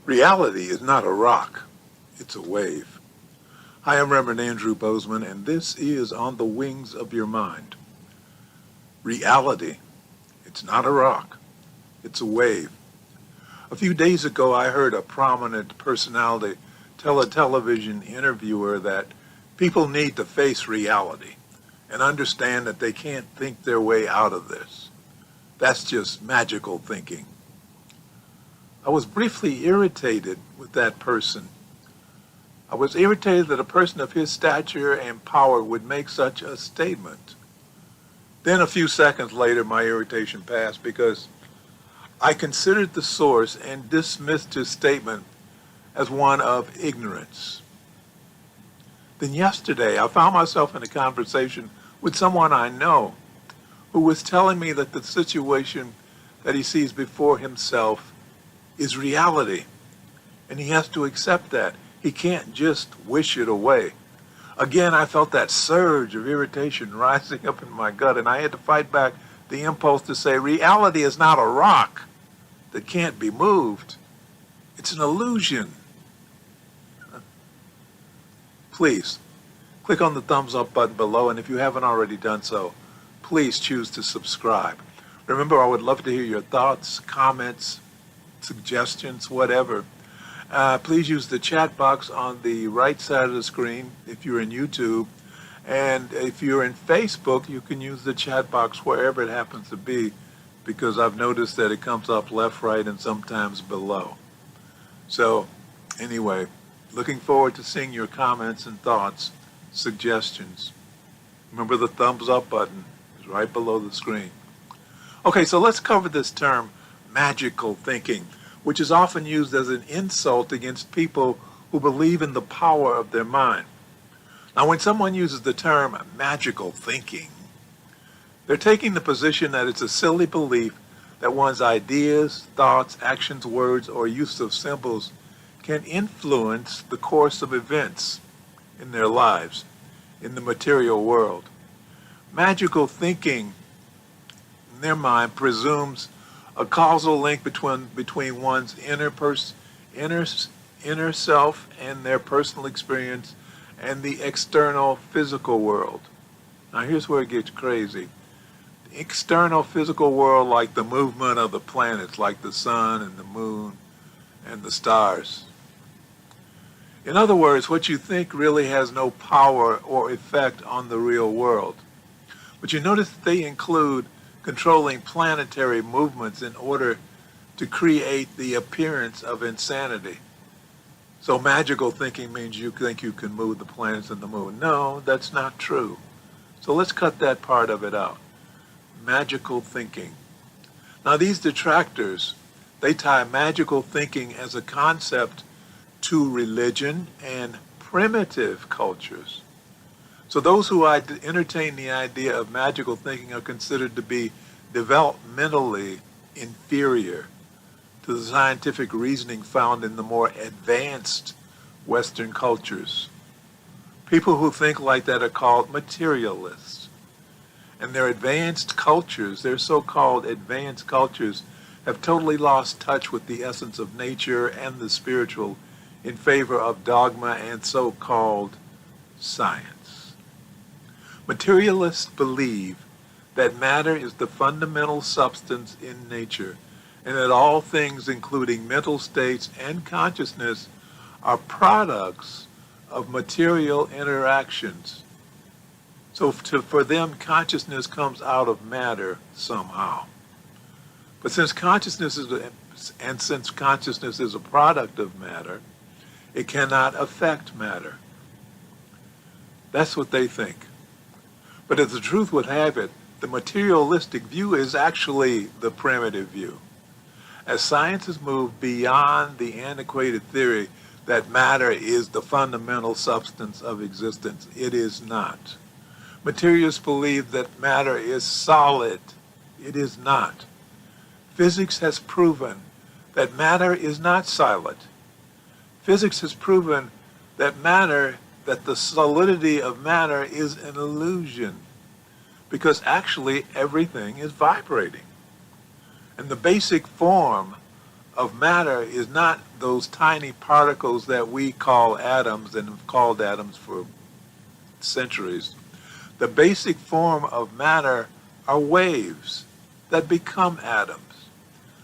Reality is not a rock, it's a wave. Hi, I'm Reverend Andrew Bozeman, and this is On the Wings of Your Mind. Reality, it's not a rock, it's a wave. A few days ago, I heard a prominent personality tell a television interviewer that people need to face reality and understand that they can't think their way out of this. That's just magical thinking. I was briefly irritated with that person. I was irritated that a person of his stature and power would make such a statement. Then a few seconds later, my irritation passed because I considered the source and dismissed his statement as one of ignorance. Then yesterday, I found myself in a conversation with someone I know who was telling me that the situation that he sees before himself is reality, and he has to accept that. He can't just wish it away. Again, I felt that surge of irritation rising up in my gut, and I had to fight back the impulse to say, reality is not a rock that can't be moved. It's an illusion. Please, click on the thumbs up button below, and if you haven't already done so, please choose to subscribe. Remember, I would love to hear your thoughts, comments, suggestions, whatever. Please use the chat box on the right side of the screen if you're in YouTube. And if you're in Facebook, you can use the chat box wherever it happens to be, because I've noticed that it comes up left, right, and sometimes below. So, anyway, looking forward to seeing your comments and thoughts, suggestions. Remember, the thumbs up button is right below the screen. Okay, so let's cover this term, magical thinking, which is often used as an insult against people who believe in the power of their mind. Now, when someone uses the term magical thinking, they're taking the position that it's a silly belief that one's ideas, thoughts, actions, words, or use of symbols can influence the course of events in their lives, in the material world. Magical thinking, in their mind, presumes a causal link between one's inner self and their personal experience and the external physical world. Now here's where it gets crazy. The external physical world, like the movement of the planets, like the sun and the moon and the stars. In other words, what you think really has no power or effect on the real world. But you notice that they include controlling planetary movements in order to create the appearance of insanity. So magical thinking means you think you can move the planets and the moon. No, that's not true. So let's cut that part of it out. Magical thinking. Now these detractors, they tie magical thinking as a concept to religion and primitive cultures. So those who entertain the idea of magical thinking are considered to be developmentally inferior to the scientific reasoning found in the more advanced Western cultures. People who think like that are called materialists. And their advanced cultures, their so-called advanced cultures, have totally lost touch with the essence of nature and the spiritual in favor of dogma and so-called science. Materialists believe that matter is the fundamental substance in nature, and that all things, including mental states and consciousness, are products of material interactions. So for them, consciousness comes out of matter somehow. But since consciousness is a product of matter, it cannot affect matter. That's what they think. But as the truth would have it, the materialistic view is actually the primitive view. As science has moved beyond the antiquated theory that matter is the fundamental substance of existence, it is not. Materialists believe that matter is solid. It is not. Physics has proven that matter is not solid. Physics has proven that the solidity of matter is an illusion, because actually everything is vibrating. And the basic form of matter is not those tiny particles that we call atoms and have called atoms for centuries. The basic form of matter are waves that become atoms.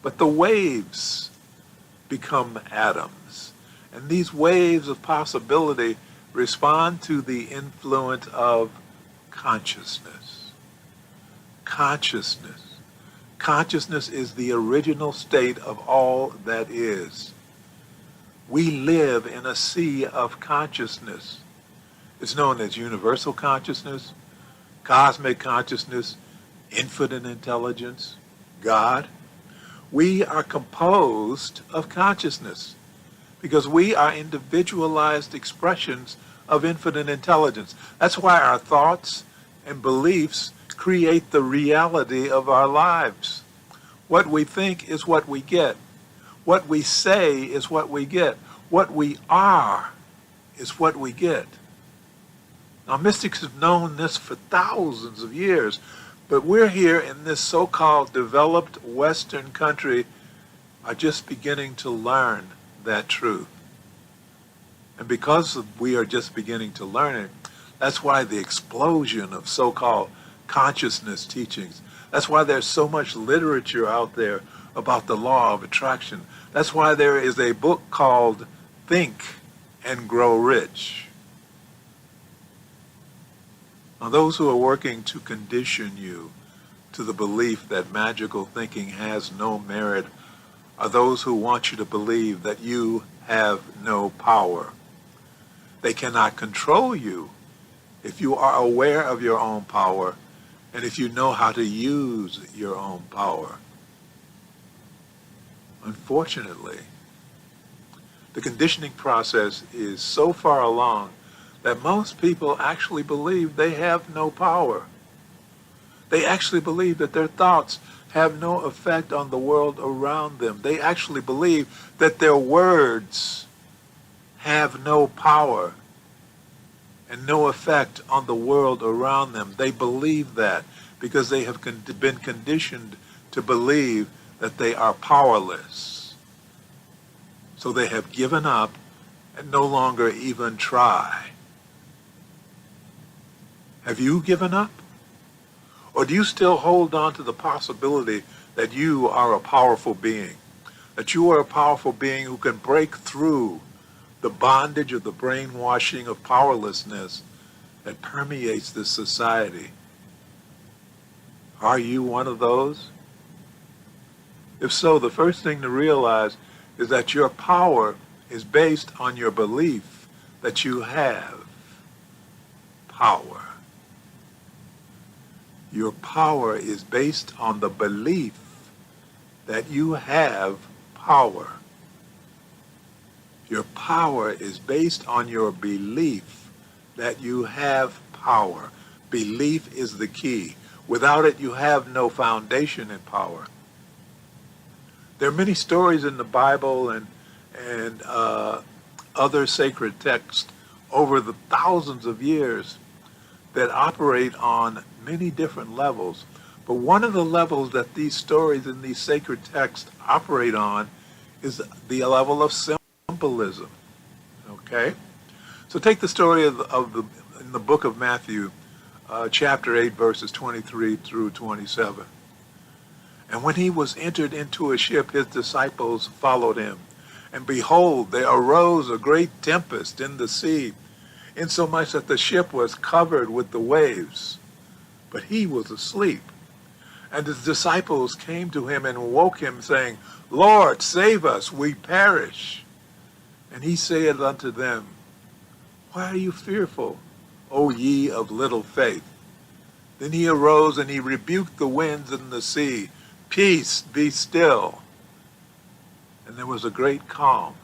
But the waves become atoms. And these waves of possibility respond to the influence of consciousness. Consciousness. Consciousness is the original state of all that is. We live in a sea of consciousness. It's known as universal consciousness, cosmic consciousness, infinite intelligence, God. We are composed of consciousness because we are individualized expressions of infinite intelligence. That's why our thoughts and beliefs create the reality of our lives. What we think is what we get. What we say is what we get. What we are is what we get. Now, mystics have known this for thousands of years, but we're here in this so-called developed Western country are just beginning to learn that truth. And because we are just beginning to learn it, that's why the explosion of so-called consciousness teachings, that's why there's so much literature out there about the law of attraction. That's why there is a book called Think and Grow Rich. Now, those who are working to condition you to the belief that magical thinking has no merit are those who want you to believe that you have no power. They cannot control you if you are aware of your own power and if you know how to use your own power. Unfortunately, the conditioning process is so far along that most people actually believe they have no power. They actually believe that their thoughts have no effect on the world around them. They actually believe that their words have no power and no effect on the world around them. They believe that because they have been conditioned to believe that they are powerless. So they have given up and no longer even try. Have you given up? Or do you still hold on to the possibility that you are a powerful being? That you are a powerful being who can break through the bondage of the brainwashing of powerlessness that permeates this society? Are you one of those? If so, the first thing to realize is that your power is based on your belief that you have power. Your power is based on the belief that you have power. Your power is based on your belief that you have power. Belief is the key. Without it, you have no foundation in power. There are many stories in the Bible and other sacred texts over the thousands of years that operate on many different levels. But one of the levels that these stories and these sacred texts operate on is the level of symbolism. Okay? So take the story in the book of Matthew, chapter 8, verses 23 through 27. And when he was entered into a ship, his disciples followed him. And behold, there arose a great tempest in the sea, insomuch that the ship was covered with the waves. But he was asleep. And his disciples came to him and woke him, saying, Lord, save us, we perish. And he said unto them, Why are you fearful, O ye of little faith? Then he arose and he rebuked the winds and the sea. Peace, be still. And there was a great calm.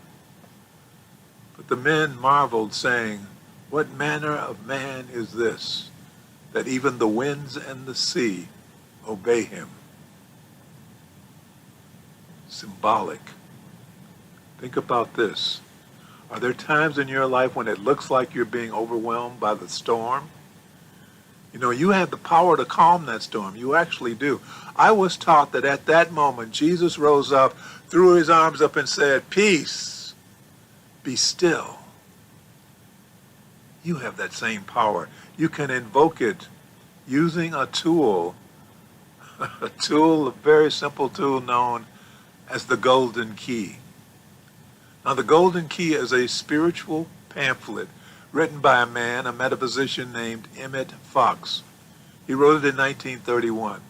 But the men marveled, saying, What manner of man is this, that even the winds and the sea obey him? Symbolic. Think about this. Are there times in your life when it looks like you're being overwhelmed by the storm? You know, you have the power to calm that storm. You actually do. I was taught that at that moment, Jesus rose up, threw his arms up and said, "Peace, be still." You have that same power. You can invoke it using a tool, a very simple tool known as the Golden Key. Now, the Golden Key is a spiritual pamphlet written by a metaphysician named Emmett Fox. He wrote it in 1931.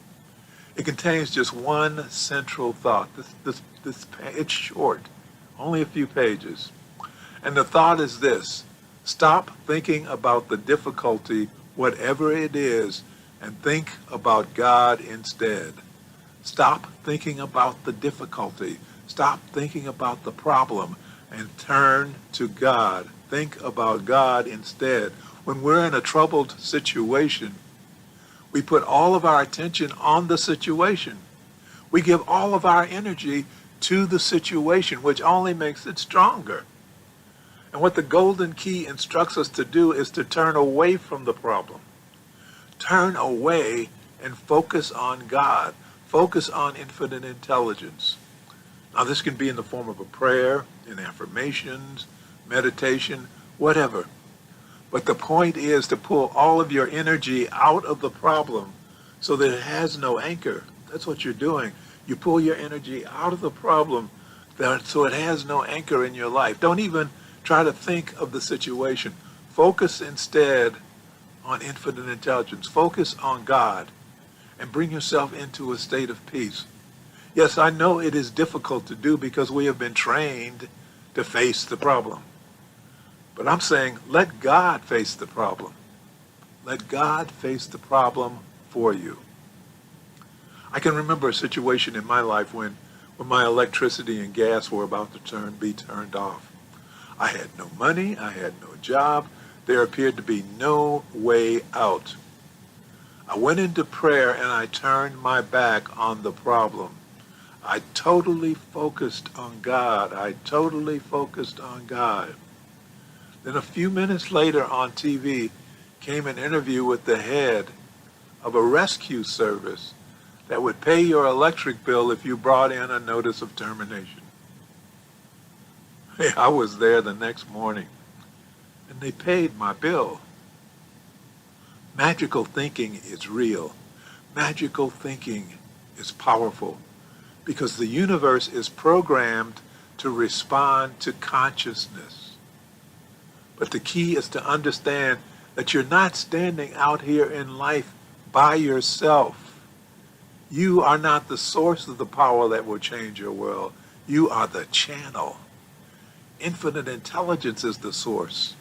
It contains just one central thought. It's short, only a few pages. And the thought is this: stop thinking about the difficulty, whatever it is, and think about God instead. Stop thinking about the difficulty. Stop thinking about the problem and turn to God. Think about God instead. When we're in a troubled situation, we put all of our attention on the situation. We give all of our energy to the situation, which only makes it stronger. And what the Golden Key instructs us to do is to turn away from the problem. Turn away and focus on God. Focus on infinite intelligence. Now, this can be in the form of a prayer, in affirmations, meditation, whatever. But the point is to pull all of your energy out of the problem so that it has no anchor. That's what you're doing. You pull your energy out of the problem so it has no anchor in your life. Don't even try to think of the situation. Focus instead on infinite intelligence. Focus on God and bring yourself into a state of peace. Yes, I know it is difficult to do because we have been trained to face the problem. But I'm saying, let God face the problem. Let God face the problem for you. I can remember a situation in my life when my electricity and gas were about to be turned off. I had no money. I had no job. There appeared to be no way out. I went into prayer and I turned my back on the problem. I totally focused on God. I totally focused on God. Then a few minutes later on TV came an interview with the head of a rescue service that would pay your electric bill if you brought in a notice of termination. Hey, I was there the next morning, and they paid my bill. Magical thinking is real. Magical thinking is powerful because the universe is programmed to respond to consciousness. But the key is to understand that you're not standing out here in life by yourself. You are not the source of the power that will change your world. You are the channel. Infinite intelligence is the source.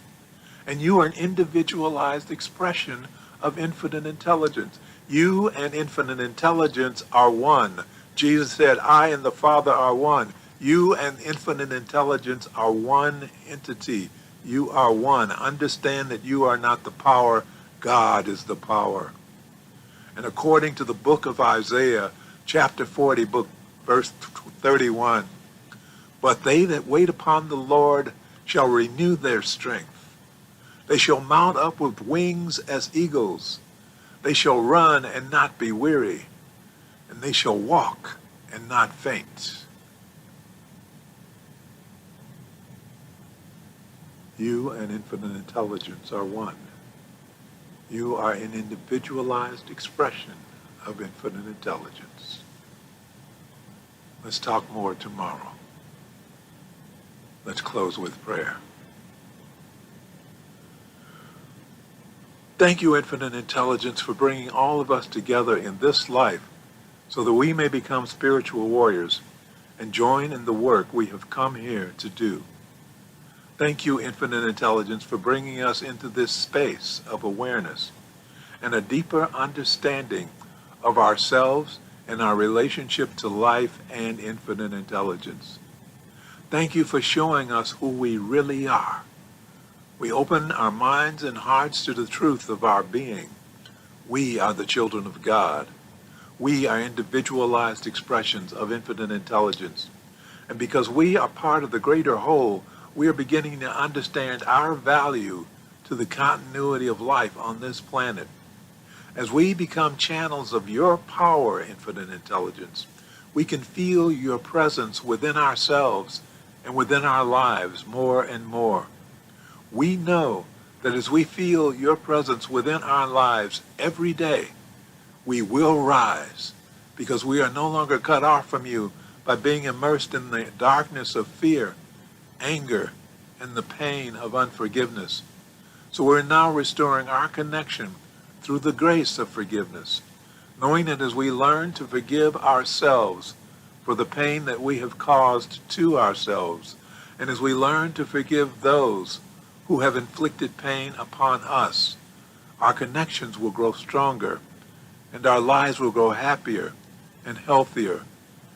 And you are an individualized expression of infinite intelligence. You and infinite intelligence are one. Jesus said, "I and the Father are one." You and infinite intelligence are one entity. You are one. Understand that you are not the power. God is the power. And according to the book of Isaiah, chapter 40, verse 31, "But they that wait upon the Lord shall renew their strength. They shall mount up with wings as eagles. They shall run and not be weary, and they shall walk and not faint." You and infinite intelligence are one. You are an individualized expression of infinite intelligence. Let's talk more tomorrow. Let's close with prayer. Thank you, infinite intelligence, for bringing all of us together in this life so that we may become spiritual warriors and join in the work we have come here to do. Thank you, infinite intelligence, for bringing us into this space of awareness and a deeper understanding of ourselves and our relationship to life and infinite intelligence. Thank you for showing us who we really are. We open our minds and hearts to the truth of our being. We are the children of God. We are individualized expressions of infinite intelligence. And because we are part of the greater whole, we are beginning to understand our value to the continuity of life on this planet. As we become channels of your power, infinite intelligence, we can feel your presence within ourselves and within our lives more and more. We know that as we feel your presence within our lives every day, we will rise because we are no longer cut off from you by being immersed in the darkness of fear, anger, and the pain of unforgiveness. So we're now restoring our connection through the grace of forgiveness, knowing that as we learn to forgive ourselves for the pain that we have caused to ourselves, and as we learn to forgive those who have inflicted pain upon us, our connections will grow stronger, and our lives will grow happier and healthier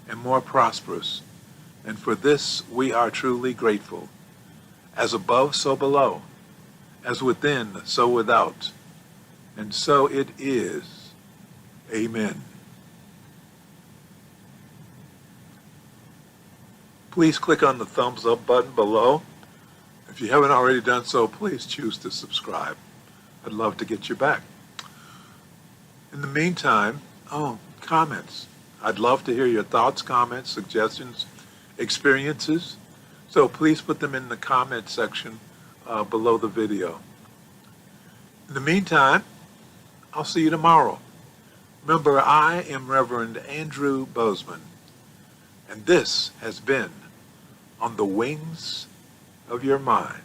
and more prosperous. And for this we are truly grateful. As above, so below. As within, so without. And so it is. Amen. Please click on the thumbs up button below. If you haven't already done so, please choose to subscribe. I'd love to get you back. In the meantime, comments. I'd love to hear your thoughts, comments, suggestions, experiences. So please put them in the comment section below the video. In the meantime, I'll see you tomorrow. Remember, I am Reverend Andrew Bozeman, and this has been On the Wings of Your Mind.